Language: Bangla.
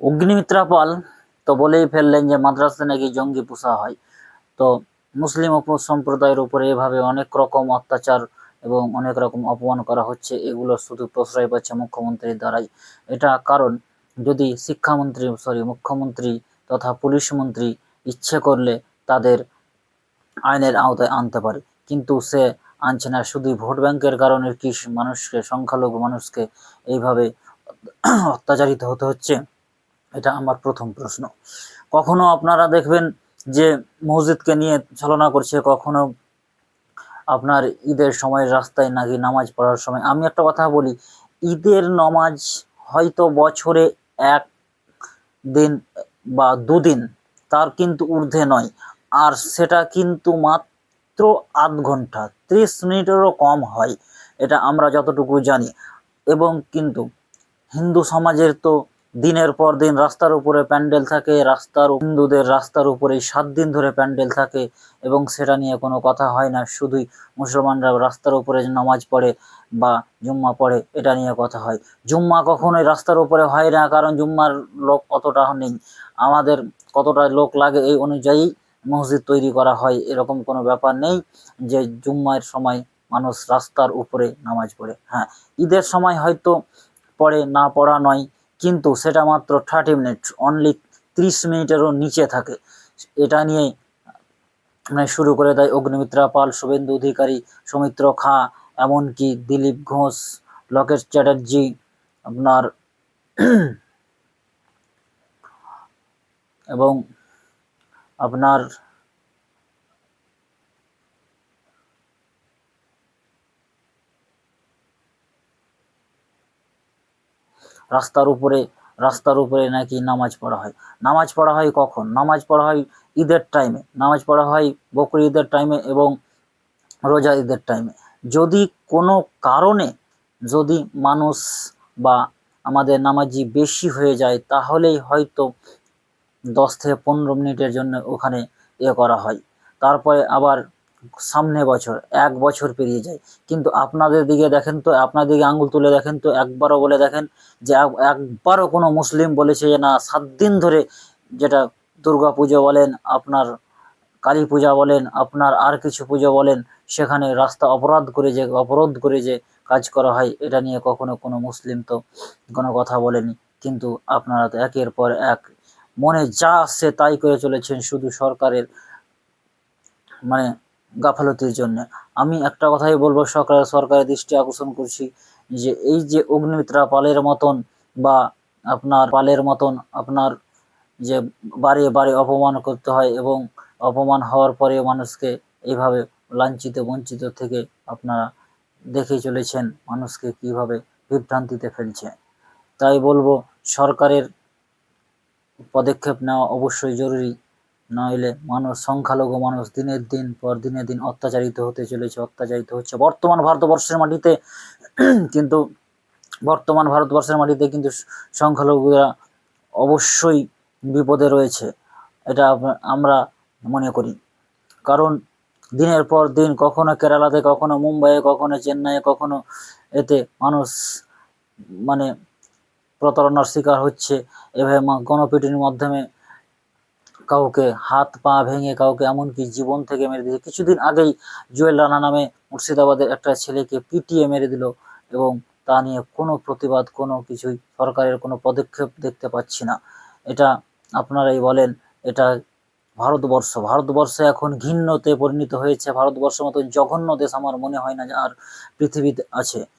অগ্নিমিত্রা পাল তো বলেই ফেললেন যে মাদ্রাসায় নাকি জঙ্গি পোষা হয়। তো মুসলিম সম্প্রদায়ের উপরে এভাবে অনেক রকম অত্যাচার এবং অনেক রকম অপমান করা হচ্ছে, এগুলো শুধু প্রশ্রয় পাচ্ছে মুখ্যমন্ত্রীর দ্বারাই। এটা কারণ যদি মুখ্যমন্ত্রী তথা পুলিশ মন্ত্রী ইচ্ছে করলে তাদের আইনের আওতায় আনতে পারে, কিন্তু সে আনছে না। শুধু ভোট ব্যাংকের কারণে কি মানুষকে, সংখ্যালঘু মানুষকে এইভাবে অত্যাচারিত হতে হচ্ছে? এটা আমার প্রথম প্রশ্ন। কখনো আপনারা দেখবেন যে মসজিদকে নিয়ে ছলনা করছে, কখনো আপনার ঈদের সময় রাস্তায় নাকি নামাজ পড়ার সময়। আমি একটা কথা বলি, ঈদের নামাজ হয়তো বছরে এক দিন বা দুদিন, তার কিন্তু ঊর্ধ্বে নয়, আর সেটা কিন্তু মাত্র আধ ঘন্টা, 30 মিনিটেরও কম হয়, এটা আমরা যতটুকু জানি। এবং কিন্তু হিন্দু সমাজের তো দিনের পর দিন রাস্তার উপরে প্যান্ডেল থাকে, হিন্দুদের রাস্তার উপরেই 7 দিন ধরে প্যান্ডেল থাকে, এবং সেটা নিয়ে কোনো কথা হয় না। শুধুই মুসলমানরা রাস্তার উপরে নামাজ পড়ে বা জুম্মা পড়ে, এটা নিয়ে কথা হয়। জুম্মা কখনোই রাস্তার উপরে হয় না, কারণ জুম্মার লোক অতটা নেই। আমাদের কতটা লোক লাগে এই অনুযায়ী মসজিদ তৈরি করা হয়, এরকম কোনো ব্যাপার নেই যে জুম্মার সময় মানুষ রাস্তার উপরে নামাজ পড়ে। হ্যাঁ, ঈদের সময় হয়তো পড়ে, না পড়া নয়, কিন্তু সেটা মাত্র 30 মিনিট, অনলি 30 মিনিটেরও নিচে থাকে। এটা নিয়ে শুরু করে দেয় অগ্নিমিত্রা পাল, শুভেন্দু অধিকারী, সৌমিত্র খাঁ, এমনকি দিলীপ ঘোষ, লোকেশ চ্যাটার্জি, আপনার এবং আপনার রাস্তার উপরে নাকি নামাজ পড়া হয়। নামাজ পড়া হয় কখন? নামাজ পড়া হয় ঈদের টাইমে, নামাজ পড়া হয় বকরি ঈদের টাইমে এবং রোজা ঈদের টাইমে। যদি কোনো কারণে যদি মানুষ বা আমাদের নামাজি বেশি হয়ে যায়, তাহলেই হয়তো 10 থেকে 15 মিনিটের জন্য ওখানে করা হয়। তারপরে আবার সামনে বছর, 1 বছর পেরিয়ে যায়। কিন্তু আপনাদের দিকে দেখেন তো, আপনার দিকে আঙ্গুল তুলে দেখেন তো, একবারও বলে দেখেন যে একবারও কোনো মুসলিম বলেছে যে না 7 দিন ধরে, যেটা দুর্গা পুজো বলেন, আপনার কালী পূজা বলেন, আপনার আর কিছু পুজো বলেন, সেখানে রাস্তা অবরোধ করে যে কাজ করা হয়, এটা নিয়ে কখনো কোনো মুসলিম তো কোনো কথা বলেনি। কিন্তু আপনারা তো একের পর এক মনে যা আসছে তাই করে চলেছেন, শুধু সরকারের গাফালতির জন্য। আমি একটা কথাই বলবো, সরকারের দৃষ্টি আকর্ষণ করছি যে এই যে অগ্নিমিত্রা পালের মতন বা আপনার যে বারে বারে অপমান করতে হয়, এবং অপমান হওয়ার পরে মানুষকে এইভাবে লাঞ্ছিত বঞ্চিত থেকে আপনারা দেখে চলেছেন মানুষকে কিভাবে বিভ্রান্তিতে ফেলছে। তাই বলবো, সরকারের পদক্ষেপ নেওয়া অবশ্যই জরুরি, নইলে সংখ্যালঘু মানুষ দিনের দিন অত্যাচারিত হচ্ছে বর্তমান ভারতবর্ষের মাটিতে। কিন্তু কিন্তু সংখ্যালঘুরা অবশ্যই বিপদে রয়েছে, এটা আমরা মনে করি। কারণ দিনের পর দিন কখনো কেরালাতে, কখনো মুম্বাইয়ে, কখনো চেন্নাইয়ে, কখনো এতে মানুষ প্রতারণার শিকার হচ্ছে। এভাবে গণপিটুনির মাধ্যমে কাউকে হাত পা ভেঙে, কাউকে এমনকি জীবন থেকে মেরে দিয়েছে। কিছুদিন আগেই জুয়েল রানা নামে মুর্শিদাবাদের একটা ছেলেকে পিটিয়ে মেরে দিল, এবং তা নিয়ে কোনো প্রতিবাদ, কোনো কিছুই, সরকারের কোনো পদক্ষেপ দেখতে পাচ্ছি না। এটা আপনারাই বলেন, এটা ভারতবর্ষ এখন ঘৃণ্যতে পরিণত হয়েছে। ভারতবর্ষের মতো জঘন্য দেশ আমার মনে হয় না আর পৃথিবীতে আছে।